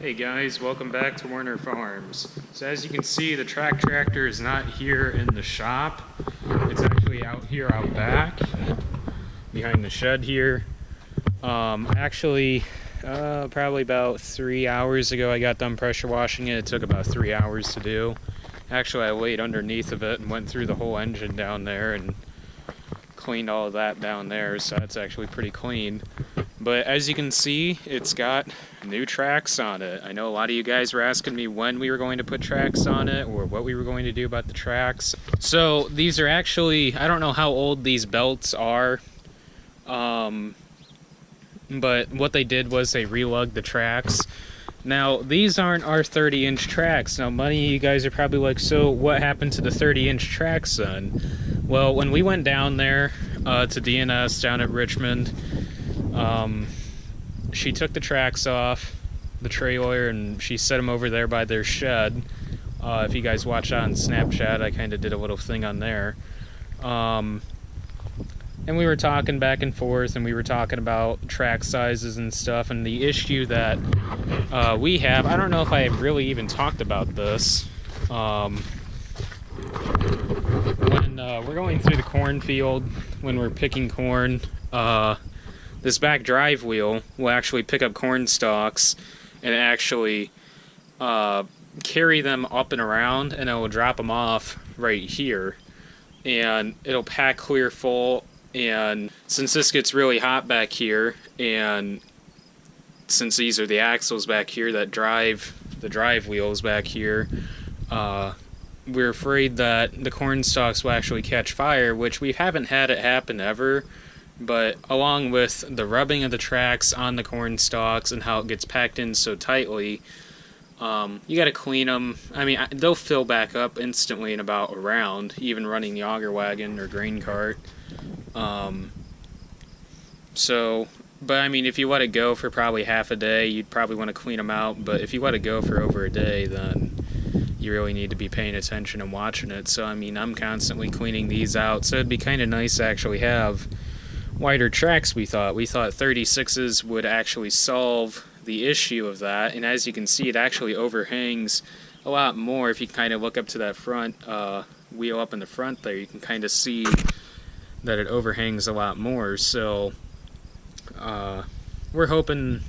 Hey guys, welcome back to Werner Farms. So as you can see, the track tractor is not here in the shop. It's actually out here out back, behind the shed here. Probably about 3 hours ago I got done pressure washing it. It took about 3 hours to do. Actually, I laid underneath of it and went through the whole engine down there and cleaned all of that down there, so that's actually pretty clean. But as you can see, it's got new tracks on it. I know a lot of you guys were asking me when we were going to put tracks on it or what we were going to do about the tracks. So these are actually, I don't know how old these belts are, but what they did was they relugged the tracks. Now, these aren't our 30-inch tracks. Now, many of you guys are probably like, so what happened to the 30-inch tracks then? Well, when we went down there to DNS down at Richmond, she took the tracks off the trailer and she set them over there by their shed. If you guys watch that on Snapchat, I kind of did a little thing on there. And we were talking back and forth, and we were talking about track sizes and stuff, and the issue that we have, I don't know if I really even talked about this. When we're going through the cornfield, when we're picking corn, this back drive wheel will actually pick up corn stalks and actually carry them up and around, and it will drop them off right here. And it'll pack clear full, and since this gets really hot back here, and since these are the axles back here that drive the drive wheels back here, we're afraid that the corn stalks will actually catch fire, which we haven't had it happen ever. But along with the rubbing of the tracks on the corn stalks and how it gets packed in so tightly, you got to clean them. I mean, they'll fill back up instantly in about a round, even running the auger wagon or grain cart. But I mean, if you let it go for probably half a day, you'd probably want to clean them out. But if you let it go for over a day, then you really need to be paying attention and watching it. So I mean, I'm constantly cleaning these out. So it'd be kind of nice to actually have wider tracks. We thought 36s would actually solve the issue of that. And as you can see, it actually overhangs a lot more. If you kind of look up to that front wheel up in the front there, you can kind of see that it overhangs a lot more. So we're hoping,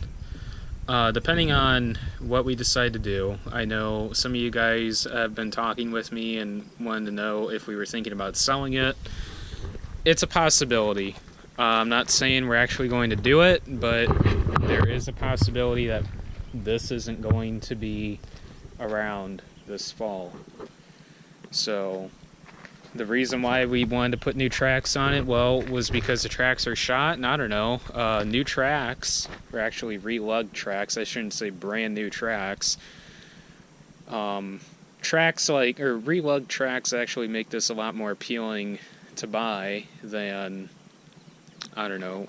depending on what we decide to do, I know some of you guys have been talking with me and wanted to know if we were thinking about selling it. It's a possibility. I'm not saying we're actually going to do it, but there is a possibility that this isn't going to be around this fall. So the reason why we wanted to put new tracks on it, well, was because the tracks are shot, and I don't know, new tracks, or actually relugged tracks, I shouldn't say brand new tracks. Relugged tracks actually make this a lot more appealing to buy than, I don't know,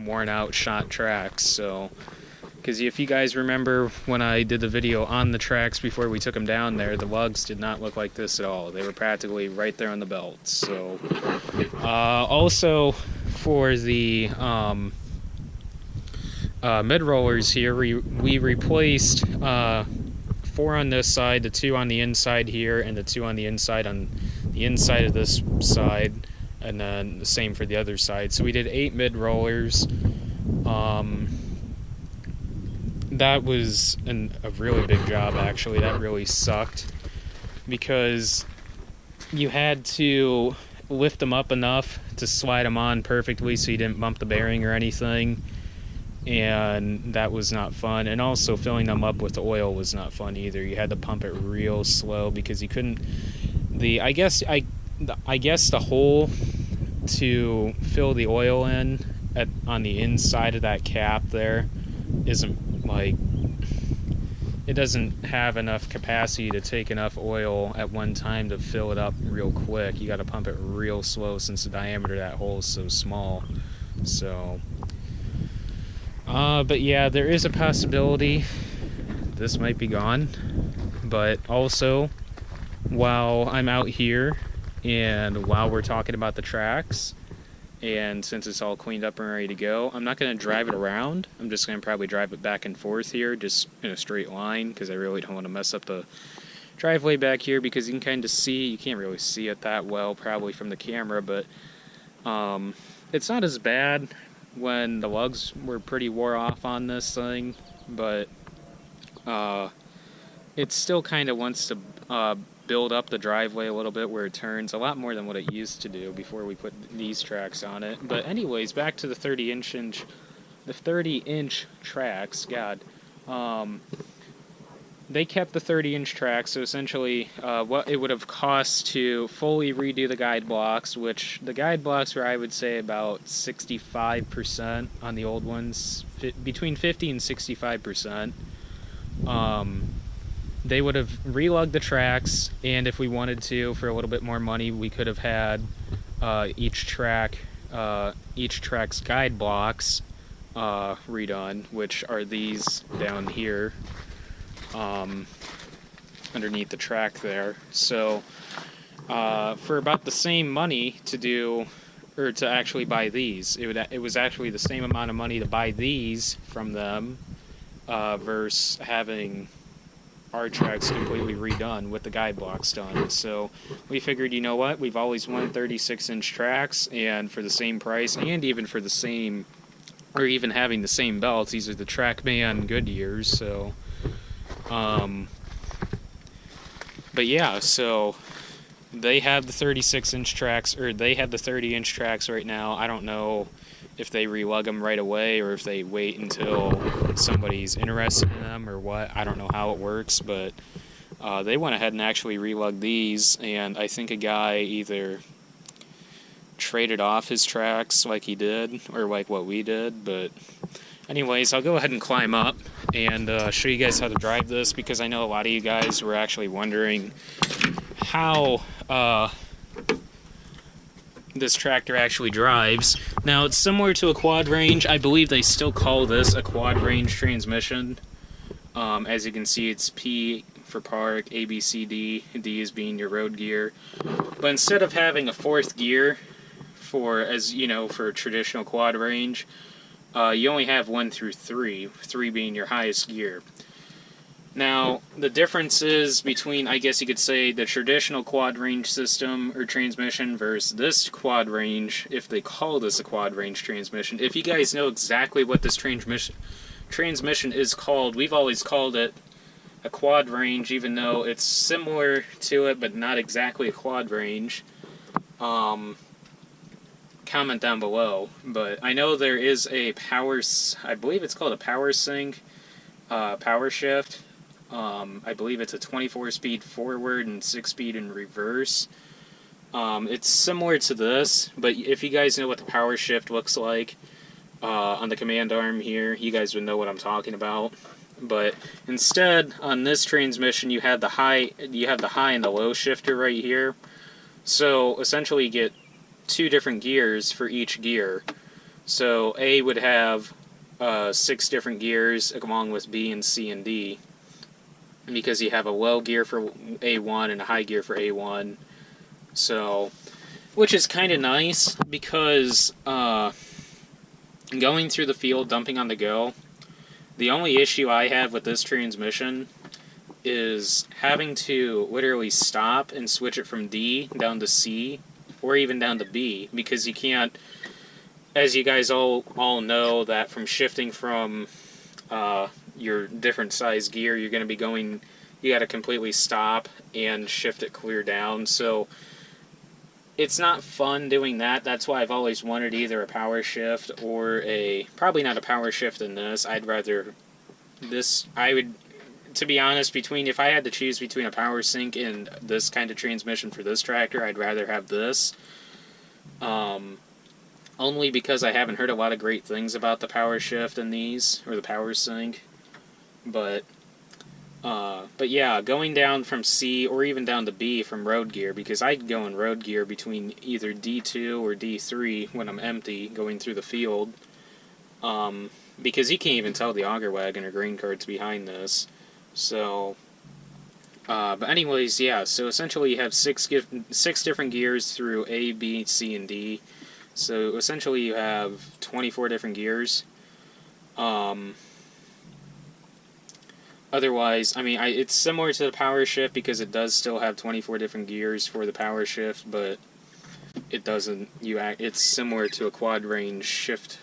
worn out shot tracks. So, because if you guys remember when I did the video on the tracks before we took them down there, the lugs did not look like this at all. They were practically right there on the belts. So, also for the mid rollers here, we replaced 4 on this side, the 2 on the inside here, and the 2 on the inside of this side, and then the same for the other side. So we did 8 mid rollers. That was a really big job, actually. That really sucked, because you had to lift them up enough to slide them on perfectly so you didn't bump the bearing or anything, and that was not fun. And also filling them up with oil was not fun either. You had to pump it real slow because you couldn't. I guess the hole to fill the oil in on the inside of that cap there isn't, like, it doesn't have enough capacity to take enough oil at one time to fill it up real quick. You got to pump it real slow since the diameter of that hole is so small. So but yeah, there is a possibility this might be gone. But also, while I'm out here and while we're talking about the tracks, and since it's all cleaned up and ready to go, I'm not going to drive it around. I'm just going to probably drive it back and forth here, just in a straight line, because I really don't want to mess up the driveway back here, because you can kind of see, you can't really see it that well probably from the camera, but it's not as bad when the lugs were pretty wore off on this thing, but it still kind of wants to build up the driveway a little bit where it turns a lot more than what it used to do before we put these tracks on it. But anyways, back to the 30-inch tracks. God, they kept the 30-inch tracks, so essentially what it would have cost to fully redo the guide blocks, which the guide blocks were, I would say, about 65% on the old ones, between 50 and 65%. They would have relugged the tracks, and if we wanted to, for a little bit more money, we could have had each track's guide blocks redone, which are these down here underneath the track there. So for about the same money to do, or to actually buy these, it was actually the same amount of money to buy these from them versus having our tracks completely redone with the guide blocks done. So we figured, you know what, we've always wanted 36-inch tracks, and for the same price, and even for the same, or even having the same belts, these are the TrackMan Goodyears. So but yeah, so they have the 36-inch tracks, or they have the 30-inch tracks right now. I don't know if they relug them right away or if they wait until somebody's interested in them or what. I don't know how it works, but they went ahead and actually relugged these, and I think a guy either traded off his tracks like he did, or like what we did. But anyways, I'll go ahead and climb up and show you guys how to drive this, because I know a lot of you guys were actually wondering how this tractor actually drives. Now, it's similar to a quad range. I believe they still call this a quad range transmission. As you can see, it's P for park, A, B, C, D, D is being your road gear. But instead of having a fourth gear for, as you know, for a traditional quad range, you only have 1 through 3, 3 being your highest gear. Now, the difference is between, I guess you could say, the traditional quad range system or transmission versus this quad range, if they call this a quad range transmission. If you guys know exactly what this transmission is called, we've always called it a quad range, even though it's similar to it, but not exactly a quad range. Comment down below. But I know there is a I believe it's called a power sync, power shift. I believe it's a 24-speed forward and 6-speed in reverse. It's similar to this, but if you guys know what the power shift looks like on the command arm here, you guys would know what I'm talking about. But instead, on this transmission, you have the high and the low shifter right here. So essentially, you get 2 different gears for each gear. So A would have 6 different gears along with B and C and D, because you have a low gear for A1 and a high gear for A1. So, which is kind of nice, because going through the field, dumping on the go, the only issue I have with this transmission is having to literally stop and switch it from D down to C, or even down to B, because you can't, as you guys all know, that from shifting from your different size gear, you're going to be going, you got to completely stop and shift it clear down. So it's not fun doing that. That's why I've always wanted either a power shift or probably not a power shift in this. I'd rather this, to be honest, if I had to choose between a power sync and this kind of transmission for this tractor, I'd rather have this. Only because I haven't heard a lot of great things about the power shift in these, or the power sync. But yeah, going down from C or even down to B from road gear, because I'd go in road gear between either D2 or D3 when I'm empty going through the field, because you can't even tell the auger wagon or grain cart's behind this. So, but anyways, yeah, so essentially you have six different gears through A, B, C, and D. So essentially you have 24 different gears. Otherwise, I mean, it's similar to the power shift because it does still have 24 different gears for the power shift, but it doesn't. It's similar to a quad range shift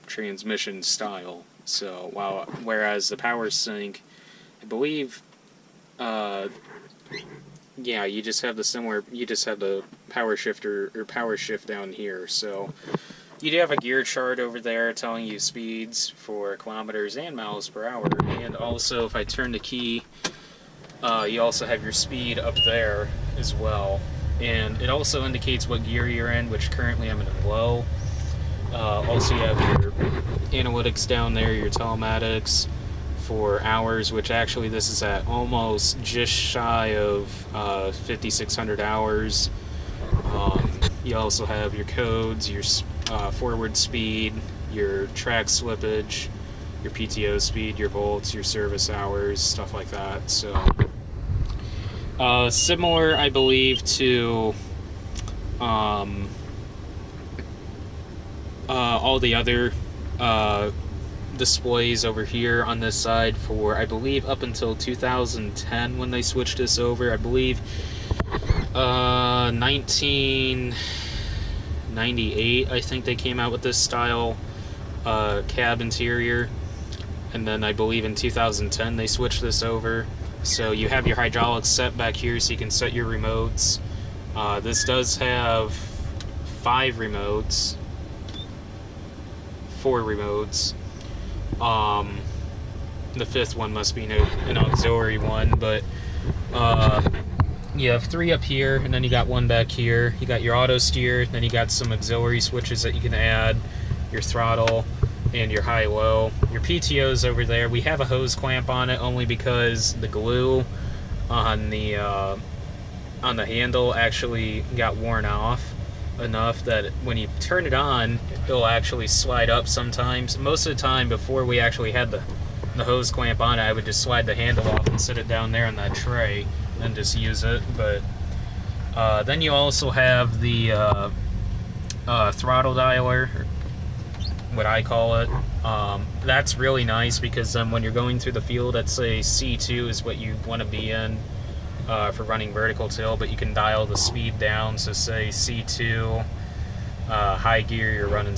transmission style. So whereas the power sync, I believe, yeah, you just have the power shifter or power shift down here. So you do have a gear chart over there telling you speeds for kilometers and miles per hour. And also, if I turn the key, you also have your speed up there as well. And it also indicates what gear you're in, which currently I'm in low. Also, you have your analytics down there, your telematics for hours, which actually this is at almost just shy of 5,600 hours. You also have your codes, your forward speed, your track slippage, your PTO speed, your volts, your service hours, stuff like that. So similar, I believe, to all the other displays over here on this side for, I believe, up until 2010 when they switched this over. I believe 1998, I think they came out with this style cab interior, and then I believe in 2010 they switched this over. So you have your hydraulics set back here so you can set your remotes. This does have 4 remotes. The 5th one must be an auxiliary one, but you have 3 up here, and then you got 1 back here. You got your auto steer, then you got some auxiliary switches that you can add, your throttle, and your high-low. Your PTO's over there. We have a hose clamp on it only because the glue on the handle actually got worn off enough that when you turn it on, it'll actually slide up sometimes. Most of the time, before we actually had the hose clamp on it, I would just slide the handle off and sit it down there on that tray and just use it. But then you also have the throttle dialer, what I call it. That's really nice because then when you're going through the field, let's say C2 is what you want to be in for running vertical till, but you can dial the speed down. So say C2, high gear, you're running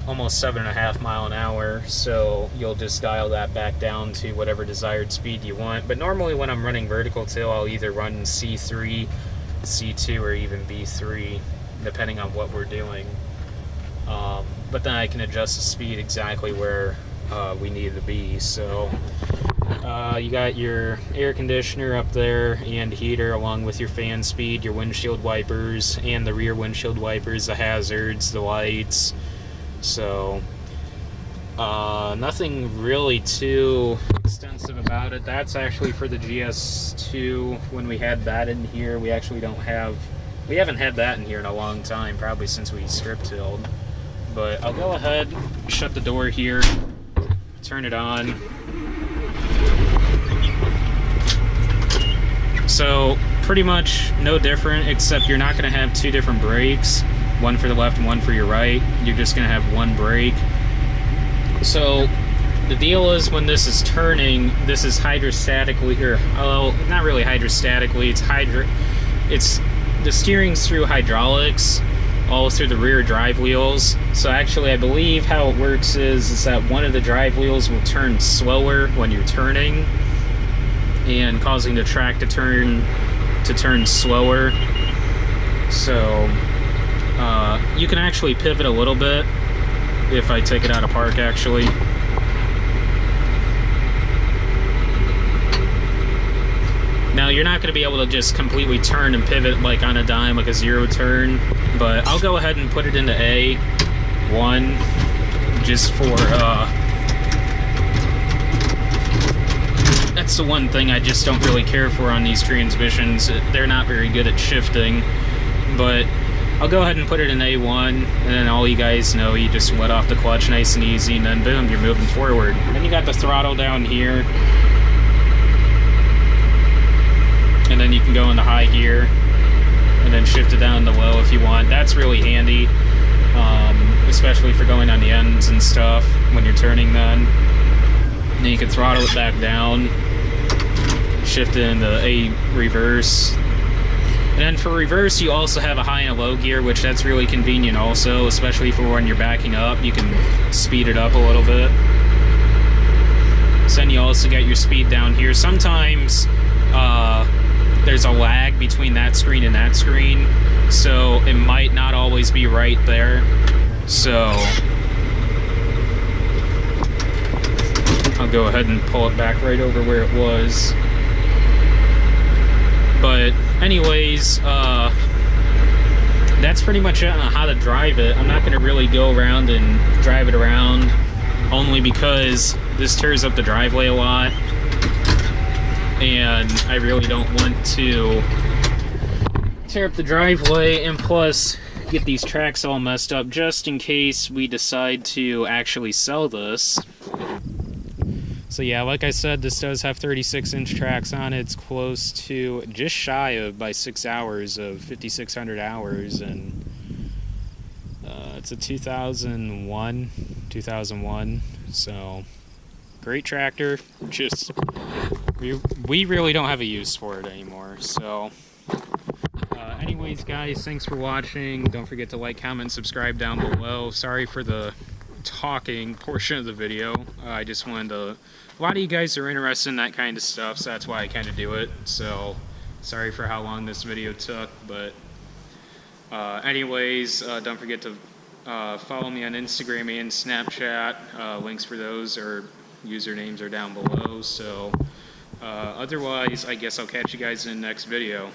almost 7.5 mile an hour, so you'll just dial that back down to whatever desired speed you want. But normally when I'm running vertical till, I'll either run C3, C2, or even B3, depending on what we're doing. But then I can adjust the speed exactly where we need it to be. So you got your air conditioner up there and heater, along with your fan speed, your windshield wipers, and the rear windshield wipers, the hazards, the lights. So nothing really too extensive about it. That's actually for the GS2. When we had that in here, we haven't had that in here in a long time, probably since we strip tilled. But I'll go ahead, shut the door here, turn it on. So pretty much no different, except you're not going to have 2 different brakes, one for the left and one for your right. You're just going to have 1 brake. So the deal is, when this is turning, this is hydrostatically, or well, not really hydrostatically, it's the steering's through hydraulics, all through the rear drive wheels. So actually, I believe how it works is that one of the drive wheels will turn slower when you're turning, and causing the track to turn slower. So you can actually pivot a little bit if I take it out of park, actually. Now, you're not going to be able to just completely turn and pivot like on a dime, like a 0 turn, but I'll go ahead and put it into A1 just for that's the one thing I just don't really care for on these transmissions. They're not very good at shifting, but I'll go ahead and put it in A1, and then all you guys know, you just let off the clutch nice and easy, and then boom, you're moving forward. Then you got the throttle down here, and then you can go into high gear, and then shift it down to low if you want. That's really handy, especially for going on the ends and stuff when you're turning then. And then you can throttle it back down, shift it into A reverse. And then for reverse, you also have a high and a low gear, which that's really convenient also, especially for when you're backing up. You can speed it up a little bit. So then you also get your speed down here. Sometimes there's a lag between that screen and that screen, so it might not always be right there. So I'll go ahead and pull it back right over where it was. But anyways, that's pretty much it on how to drive it. I'm not going to really go around and drive it around, only because this tears up the driveway a lot, and I really don't want to tear up the driveway and plus get these tracks all messed up just in case we decide to actually sell this. So yeah, like I said, this does have 36-inch tracks on it. It's close to just shy of, by 6 hours, of 5,600 hours, and it's a 2001, so great tractor. Just we really don't have a use for it anymore. So anyways, guys, thanks for watching. Don't forget to like, comment, subscribe down below. Sorry for the talking portion of the video. I just wanted to, a lot of you guys are interested in that kind of stuff, so that's why I kind of do it. So sorry for how long this video took, but anyways, don't forget to follow me on Instagram and Snapchat. Links for those or usernames are down below. So otherwise, I guess I'll catch you guys in the next video.